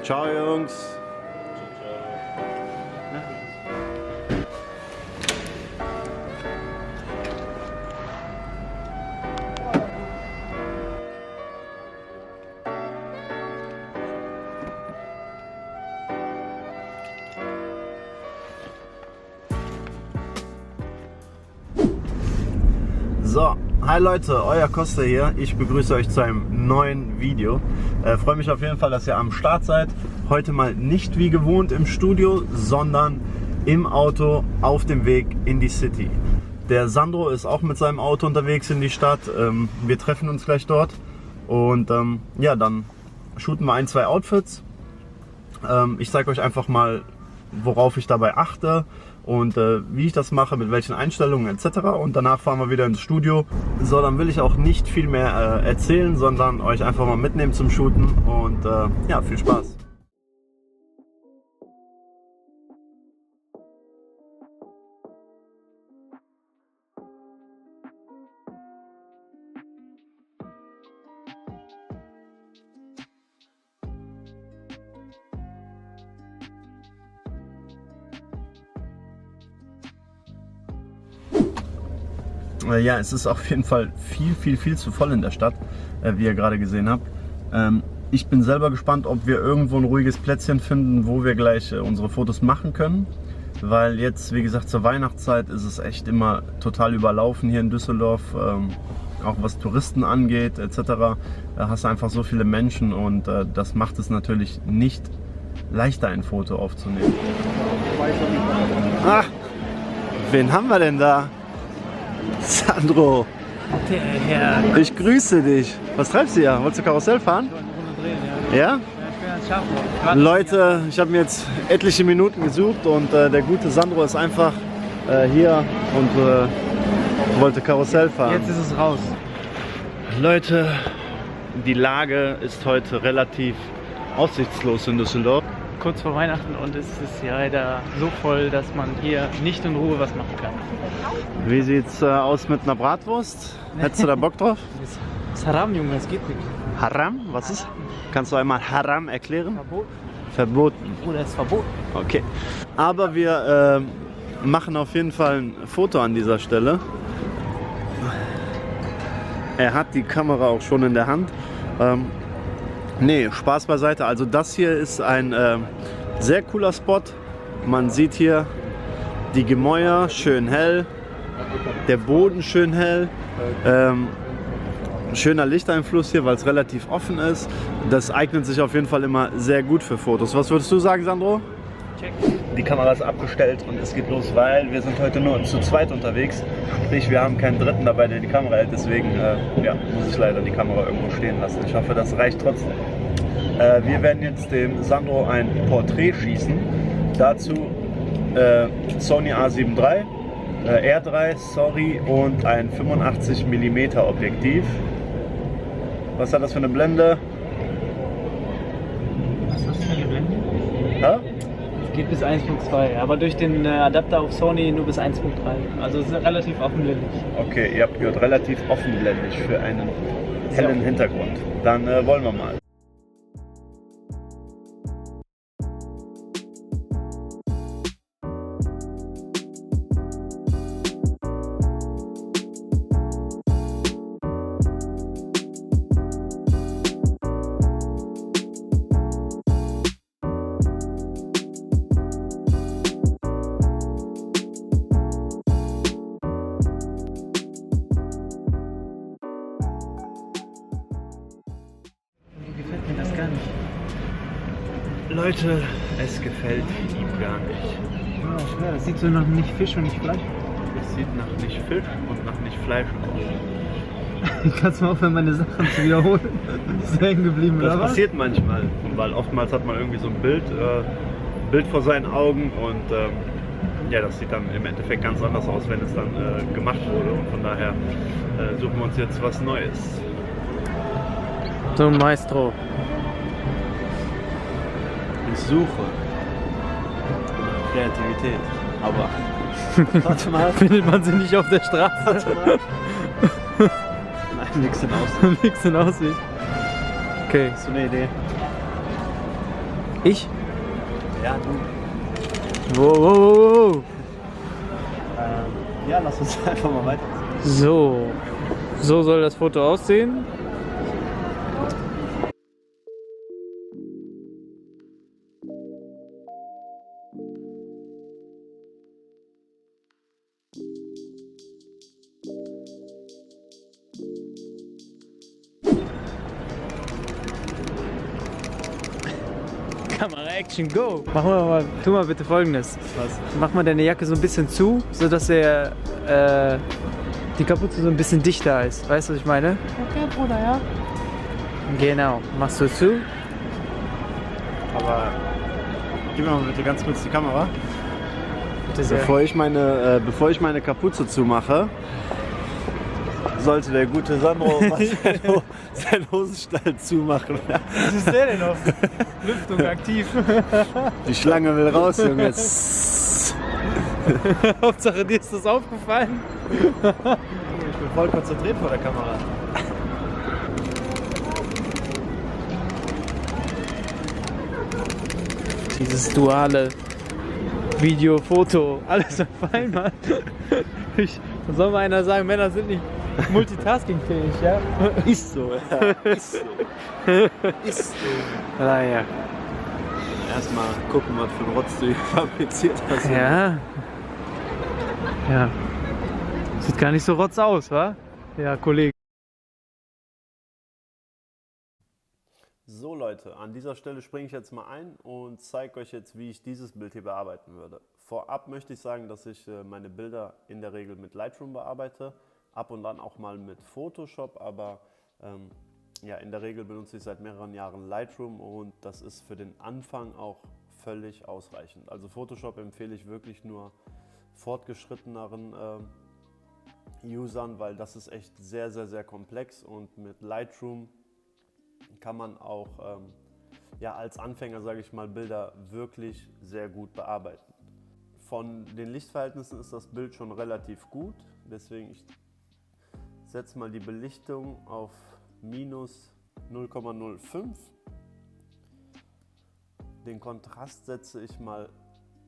Ciao Jungs. So, hi Leute, euer Costa hier. Ich begrüße euch zu einem neuen Video. Freue mich auf jeden Fall, dass ihr am Start seid. Heute mal nicht wie gewohnt im Studio, sondern im Auto auf dem Weg in die City. Der Sandro ist auch mit seinem Auto unterwegs in die Stadt. Wir treffen uns gleich dort und ja, dann shooten wir ein, zwei Outfits. Ich zeige euch einfach mal, worauf ich dabei achte und wie ich das mache, mit welchen Einstellungen etc. Und danach fahren wir wieder ins Studio. So, dann will ich auch nicht viel mehr erzählen, sondern euch einfach mal mitnehmen zum Shooten und ja, viel Spaß. Ja, es ist auf jeden Fall viel zu voll in der Stadt, wie ihr gerade gesehen habt. Ich bin selber gespannt, ob wir irgendwo ein ruhiges Plätzchen finden, wo wir gleich unsere Fotos machen können. Weil jetzt, wie gesagt, zur Weihnachtszeit ist es echt immer total überlaufen hier in Düsseldorf. Auch was Touristen angeht etc. Da hast du einfach so viele Menschen und das macht es natürlich nicht leichter, ein Foto aufzunehmen. Ah, wen haben wir denn da? Sandro, der Herr. Ich grüße dich. Was treibst du hier? Wolltest du Karussell fahren? Ich wollte eine Runde drehen, ja. Ja? Ja, ich bin ganz scharf. Leute, ich habe mir jetzt etliche Minuten gesucht und der gute Sandro ist einfach hier und wollte Karussell fahren. Jetzt ist es raus. Leute, die Lage ist heute relativ aussichtslos in Düsseldorf. Kurz vor Weihnachten und es ist ja leider so voll, dass man hier nicht in Ruhe was machen kann. Wie sieht's aus mit einer Bratwurst? Hättest du da Bock drauf? Das ist Haram, Junge, das geht nicht. Haram? Was ist? Kannst du einmal Haram erklären? Verboten. Verboten. Oder ist verboten. Okay. Aber wir machen auf jeden Fall ein Foto an dieser Stelle. Er hat die Kamera auch schon in der Hand. Nee, Spaß beiseite. Also das hier ist ein sehr cooler Spot. Man sieht hier die Gemäuer schön hell, der Boden schön hell. Schöner Lichteinfluss hier, weil es relativ offen ist. Das eignet sich auf jeden Fall immer sehr gut für Fotos. Was würdest du sagen, Sandro? Check. Die Kamera ist abgestellt und es geht los, weil wir sind heute nur zu zweit unterwegs. Sprich, wir haben keinen Dritten dabei, der die Kamera hält. Deswegen ja, muss ich leider die Kamera irgendwo stehen lassen. Ich hoffe, das reicht trotzdem. Wir werden jetzt dem Sandro ein Porträt schießen. Dazu Sony A7 III, R3, sorry, und ein 85 mm Objektiv. Was hat das für eine Blende? Was ist das für eine Blende? Ha? Geht bis 1.2, aber durch den Adapter auf Sony nur bis 1.3. Also es ist relativ offenblendig. Okay, ihr habt gehört, relativ offenblendig für einen hellen Hintergrund. Dann wollen wir mal. Leute, es gefällt ihm gar nicht. Ja, schwer. Das sieht so nach nicht Fisch und nicht Fleisch. Es sieht nach nicht Fisch und nach nicht Fleisch aus. Ich kann es mal aufhören, meine Sachen zu wiederholen. Das ist hängen geblieben, Das oder? passiert manchmal, weil oftmals hat man irgendwie so ein Bild vor seinen Augen und ja, das sieht dann im Endeffekt ganz anders aus, wenn es dann gemacht wurde. Und von daher suchen wir uns jetzt was Neues. So, Maestro. Ich suche Kreativität, aber warte mal. Findet man sie nicht auf der Straße? Warte mal. Nein, nichts in Aussicht. Nichts in Aussicht. Okay. Hast du eine Idee? Ich? Ja, du. Wow. Ja, lass uns einfach mal weiter. So soll das Foto aussehen. Kamera Action Go! Tu mal bitte Folgendes. Was? Mach mal deine Jacke so ein bisschen zu, sodass die Kapuze so ein bisschen dichter ist. Weißt du, was ich meine? Okay, Bruder, ja. Genau. Machst du zu? Aber gib mir mal bitte ganz kurz die Kamera. Bitte sehr. Bevor ich meine Kapuze zumache, sollte der gute Sandro mal seinen Hosenstall zumachen. Was ist der denn noch? Lüftung aktiv. Die Schlange will raus, Junge. Hauptsache dir ist das aufgefallen. Ich bin voll konzentriert vor der Kamera. Dieses duale Video, Foto, alles auf einmal. Da soll mal einer sagen, Männer sind nicht multitaskingfähig, ja? Ist so, ja. Ist so. Ist so. Naja. Erstmal gucken, was für ein Rotz du hier fabriziert hast. Ja. Ja. Sieht gar nicht so rotz aus, wa? Ja, Kollege. So Leute, an dieser Stelle springe ich jetzt mal ein und zeige euch jetzt, wie ich dieses Bild hier bearbeiten würde. Vorab möchte ich sagen, dass ich meine Bilder in der Regel mit Lightroom bearbeite, ab und an auch mal mit Photoshop, aber ja, in der Regel benutze ich seit mehreren Jahren Lightroom und das ist für den Anfang auch völlig ausreichend. Also Photoshop empfehle ich wirklich nur fortgeschritteneren Usern, weil das ist echt sehr, sehr, sehr komplex und mit Lightroom kann man auch ja, als Anfänger, sage ich mal, Bilder wirklich sehr gut bearbeiten. Von den Lichtverhältnissen ist das Bild schon relativ gut, deswegen ich setze mal die Belichtung auf minus 0,05. Den Kontrast setze ich mal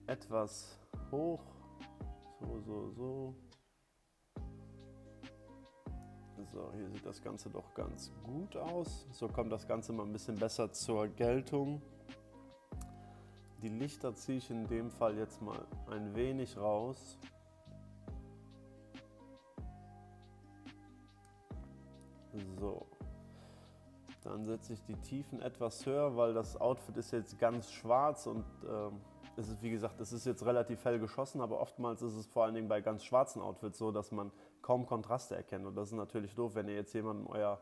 etwas hoch, so. So, hier sieht das Ganze doch ganz gut aus. So kommt das Ganze mal ein bisschen besser zur Geltung. Die Lichter ziehe ich in dem Fall jetzt mal ein wenig raus. So, dann setze ich die Tiefen etwas höher, weil das Outfit ist jetzt ganz schwarz und es ist, wie gesagt, es ist jetzt relativ hell geschossen, aber oftmals ist es vor allen Dingen bei ganz schwarzen Outfits so, dass man kaum Kontraste erkennt. Und das ist natürlich doof, wenn ihr jetzt jemandem euer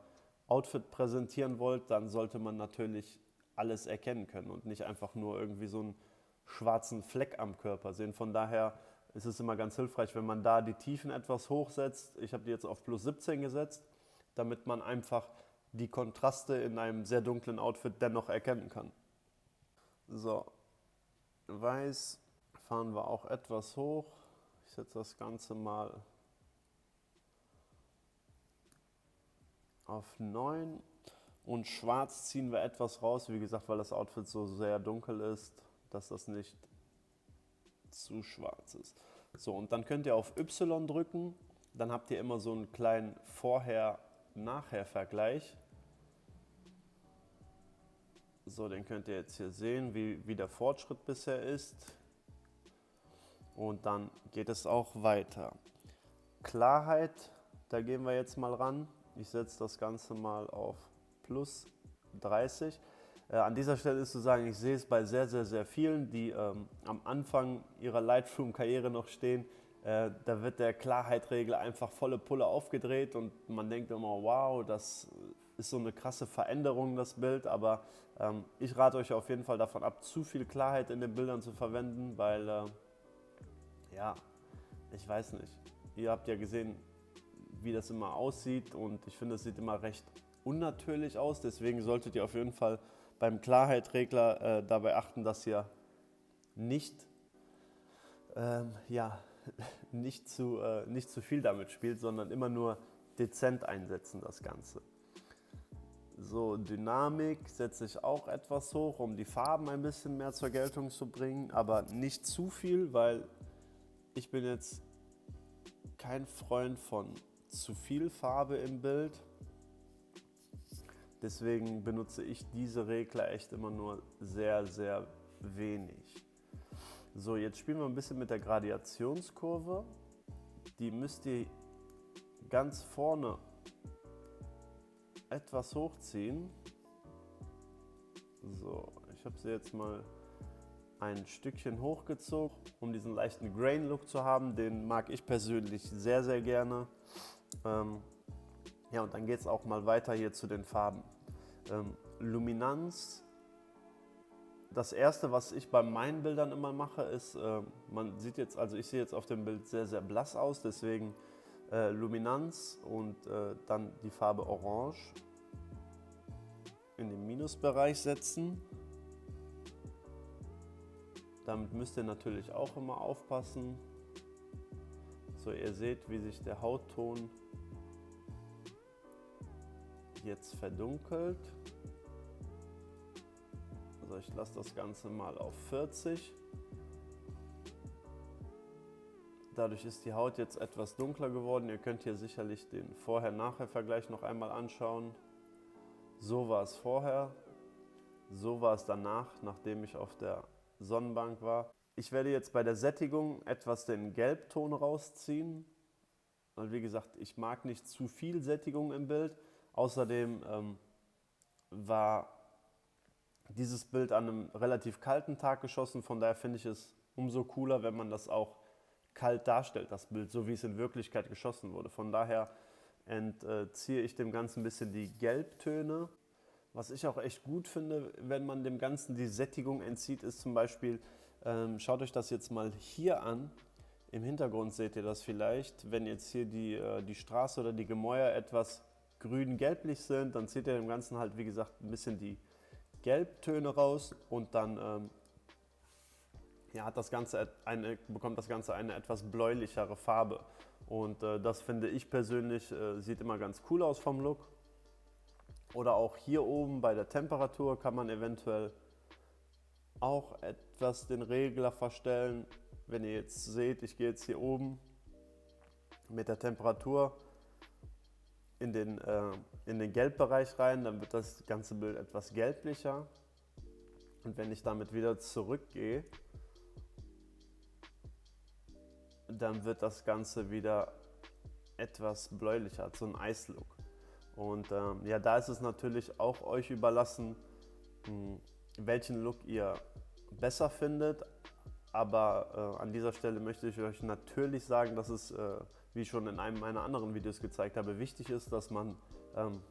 Outfit präsentieren wollt, dann sollte man natürlich alles erkennen können und nicht einfach nur irgendwie so einen schwarzen Fleck am Körper sehen. Von daher ist es immer ganz hilfreich, wenn man da die Tiefen etwas hochsetzt. Ich habe die jetzt auf plus 17 gesetzt, damit man einfach die Kontraste in einem sehr dunklen Outfit dennoch erkennen kann. So, Weiß fahren wir auch etwas hoch. Ich setze das Ganze mal auf 9 und Schwarz ziehen wir etwas raus, wie gesagt, weil das Outfit so sehr dunkel ist, dass das nicht zu schwarz ist. So, und dann könnt ihr auf Y drücken, dann habt ihr immer so einen kleinen Vorher-Nachher-Vergleich. So, den könnt ihr jetzt hier sehen, wie der Fortschritt bisher ist. Und dann geht es auch weiter. Klarheit, da gehen wir jetzt mal ran. Ich setze das Ganze mal auf plus 30. An dieser Stelle ist zu sagen, ich sehe es bei sehr, sehr, sehr vielen, die am Anfang ihrer Lightroom-Karriere noch stehen. Da wird der Klarheitregler einfach volle Pulle aufgedreht und man denkt immer, wow, das ist so eine krasse Veränderung, das Bild. Aber ich rate euch auf jeden Fall davon ab, zu viel Klarheit in den Bildern zu verwenden, weil, ja, ich weiß nicht. Ihr habt ja gesehen, wie das immer aussieht und ich finde, es sieht immer recht unnatürlich aus. Deswegen solltet ihr auf jeden Fall beim Klarheitregler dabei achten, dass ihr nicht, nicht zu viel damit spielt, sondern immer nur dezent einsetzen das Ganze. So, Dynamik setze ich auch etwas hoch, um die Farben ein bisschen mehr zur Geltung zu bringen, aber nicht zu viel, weil ich bin jetzt kein Freund von zu viel Farbe im Bild. Deswegen benutze ich diese Regler echt immer nur sehr, sehr wenig. So, jetzt spielen wir ein bisschen mit der Gradationskurve. Die müsst ihr ganz vorne etwas hochziehen. So, ich habe sie jetzt mal ein Stückchen hochgezogen, um diesen leichten Grain-Look zu haben. Den mag ich persönlich sehr, sehr gerne. Ja, und dann geht es auch mal weiter hier zu den Farben. Luminanz. Das erste, was ich bei meinen Bildern immer mache, ist, man sieht jetzt, also ich sehe jetzt auf dem Bild sehr, sehr blass aus, deswegen Luminanz und dann die Farbe Orange in den Minusbereich setzen. Damit müsst ihr natürlich auch immer aufpassen. So, ihr seht, wie sich der Hautton jetzt verdunkelt. Also ich lasse das Ganze mal auf 40. Dadurch ist die Haut jetzt etwas dunkler geworden. Ihr könnt hier sicherlich den Vorher-Nachher-Vergleich noch einmal anschauen. So war es vorher, so war es danach, nachdem ich auf der Sonnenbank war. Ich werde jetzt bei der Sättigung etwas den Gelbton rausziehen. Weil wie gesagt, ich mag nicht zu viel Sättigung im Bild. Außerdem war dieses Bild an einem relativ kalten Tag geschossen, von daher finde ich es umso cooler, wenn man das auch kalt darstellt, das Bild, so wie es in Wirklichkeit geschossen wurde. Von daher entziehe ich dem Ganzen ein bisschen die Gelbtöne. Was ich auch echt gut finde, wenn man dem Ganzen die Sättigung entzieht, ist zum Beispiel, schaut euch das jetzt mal hier an. Im Hintergrund seht ihr das vielleicht, wenn jetzt hier die Straße oder die Gemäuer etwas grün-gelblich sind, dann zieht ihr dem Ganzen halt, wie gesagt, ein bisschen die Gelbtöne raus und dann ja, bekommt das Ganze eine etwas bläulichere Farbe. Und das finde ich persönlich, sieht immer ganz cool aus vom Look. Oder auch hier oben bei der Temperatur kann man eventuell auch etwas den Regler verstellen. Wenn ihr jetzt seht, ich gehe jetzt hier oben mit der Temperatur in den Gelbbereich rein, dann wird das ganze Bild etwas gelblicher. Und wenn ich damit wieder zurückgehe, dann wird das Ganze wieder etwas bläulicher, so ein Eislook. Und ja, da ist es natürlich auch euch überlassen, welchen Look ihr besser findet. Aber an dieser Stelle möchte ich euch natürlich sagen, dass es, wie ich schon in einem meiner anderen Videos gezeigt habe, wichtig ist, dass man einen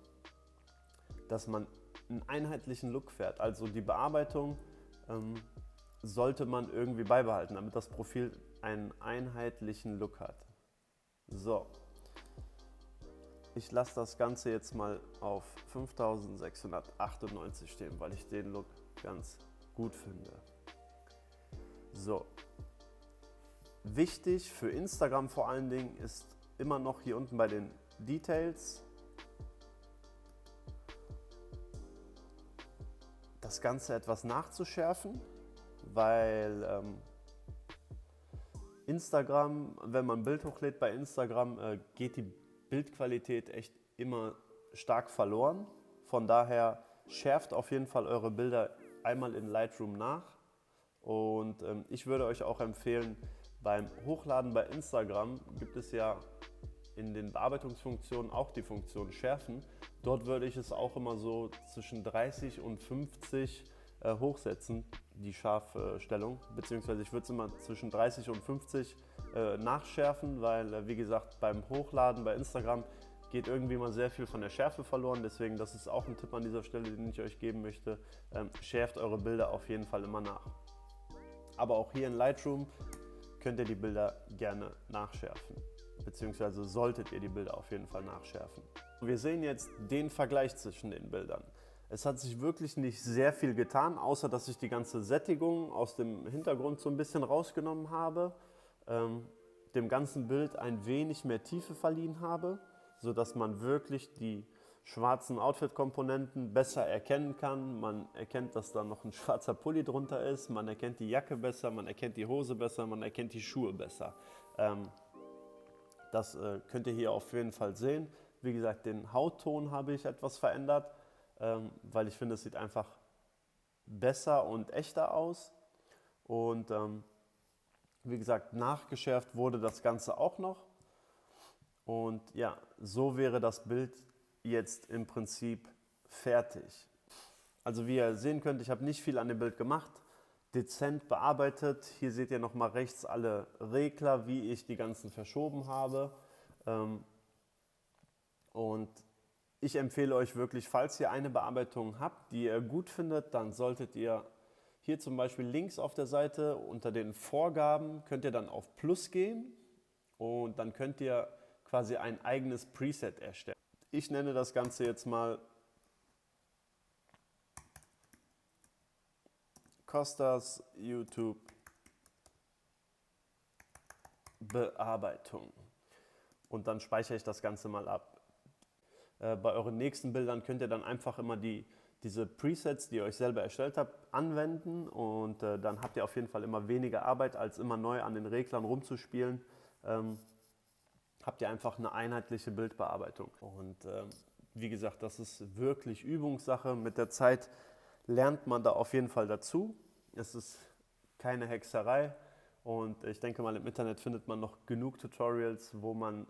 einheitlichen Look fährt. Also die Bearbeitung sollte man irgendwie beibehalten, damit das Profil einen einheitlichen Look hat. So, ich lasse das Ganze jetzt mal auf 5698 stehen, weil ich den Look ganz gut finde. So, wichtig für Instagram vor allen Dingen ist immer noch hier unten bei den Details das Ganze etwas nachzuschärfen, weil Instagram, wenn man ein Bild hochlädt bei Instagram, geht die Bildqualität echt immer stark verloren. Von daher schärft auf jeden Fall eure Bilder einmal in Lightroom nach. Und ich würde euch auch empfehlen, beim Hochladen bei Instagram gibt es ja in den Bearbeitungsfunktionen auch die Funktion Schärfen. Dort würde ich es auch immer so zwischen 30 und 50 hochsetzen, die Scharfstellung. Beziehungsweise ich würde es immer zwischen 30 und 50 nachschärfen, weil wie gesagt beim Hochladen bei Instagram geht irgendwie mal sehr viel von der Schärfe verloren. Deswegen, das ist auch ein Tipp an dieser Stelle, den ich euch geben möchte. Schärft eure Bilder auf jeden Fall immer nach. Aber auch hier in Lightroom könnt ihr die Bilder gerne nachschärfen, beziehungsweise solltet ihr die Bilder auf jeden Fall nachschärfen. Wir sehen jetzt den Vergleich zwischen den Bildern. Es hat sich wirklich nicht sehr viel getan, außer dass ich die ganze Sättigung aus dem Hintergrund so ein bisschen rausgenommen habe, dem ganzen Bild ein wenig mehr Tiefe verliehen habe, sodass man wirklich die schwarzen Outfit-Komponenten besser erkennen kann. Man erkennt, dass da noch ein schwarzer Pulli drunter ist, man erkennt die Jacke besser, man erkennt die Hose besser, man erkennt die Schuhe besser. Das könnt ihr hier auf jeden Fall sehen. Wie gesagt, den Hautton habe ich etwas verändert, weil ich finde, es sieht einfach besser und echter aus. Und wie gesagt, nachgeschärft wurde das Ganze auch noch. Und ja, so wäre das Bild jetzt im Prinzip fertig. Also wie ihr sehen könnt, ich habe nicht viel an dem Bild gemacht, dezent bearbeitet. Hier seht ihr nochmal rechts alle Regler, wie ich die ganzen verschoben habe. Und ich empfehle euch wirklich, falls ihr eine Bearbeitung habt, die ihr gut findet, dann solltet ihr hier zum Beispiel links auf der Seite unter den Vorgaben könnt ihr dann auf Plus gehen und dann könnt ihr quasi ein eigenes Preset erstellen. Ich nenne das Ganze jetzt mal Costas YouTube Bearbeitung und dann speichere ich das Ganze mal ab. Bei euren nächsten Bildern könnt ihr dann einfach immer diese Presets, die ihr euch selber erstellt habt, anwenden und dann habt ihr auf jeden Fall immer weniger Arbeit, als immer neu an den Reglern rumzuspielen. Habt ihr einfach eine einheitliche Bildbearbeitung. Und wie gesagt, das ist wirklich Übungssache. Mit der Zeit lernt man da auf jeden Fall dazu. Es ist keine Hexerei. Und ich denke mal, im Internet findet man noch genug Tutorials, wo man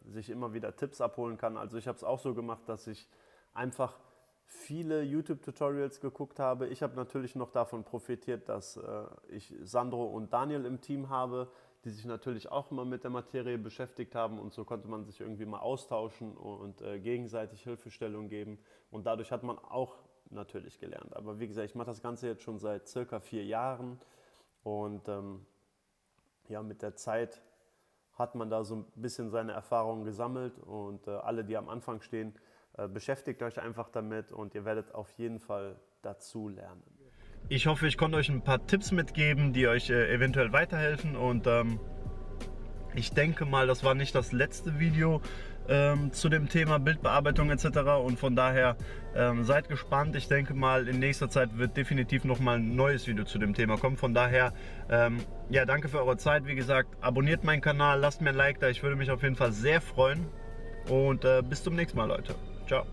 sich immer wieder Tipps abholen kann. Also ich habe es auch so gemacht, dass ich einfach viele YouTube-Tutorials geguckt habe. Ich habe natürlich noch davon profitiert, dass ich Sandro und Daniel im Team habe, die sich natürlich auch immer mit der Materie beschäftigt haben und so konnte man sich irgendwie mal austauschen und gegenseitig Hilfestellung geben und dadurch hat man auch natürlich gelernt. Aber wie gesagt, ich mache das Ganze jetzt schon seit circa 4 Jahren und ja, mit der Zeit hat man da so ein bisschen seine Erfahrungen gesammelt und alle, die am Anfang stehen, beschäftigt euch einfach damit und ihr werdet auf jeden Fall dazu lernen. Ich hoffe, ich konnte euch ein paar Tipps mitgeben, die euch eventuell weiterhelfen und ich denke mal, das war nicht das letzte Video zu dem Thema Bildbearbeitung etc. und von daher seid gespannt. Ich denke mal, in nächster Zeit wird definitiv nochmal ein neues Video zu dem Thema kommen. Von daher, ja, danke für eure Zeit. Wie gesagt, abonniert meinen Kanal, lasst mir ein Like da. Ich würde mich auf jeden Fall sehr freuen und bis zum nächsten Mal, Leute. Ciao.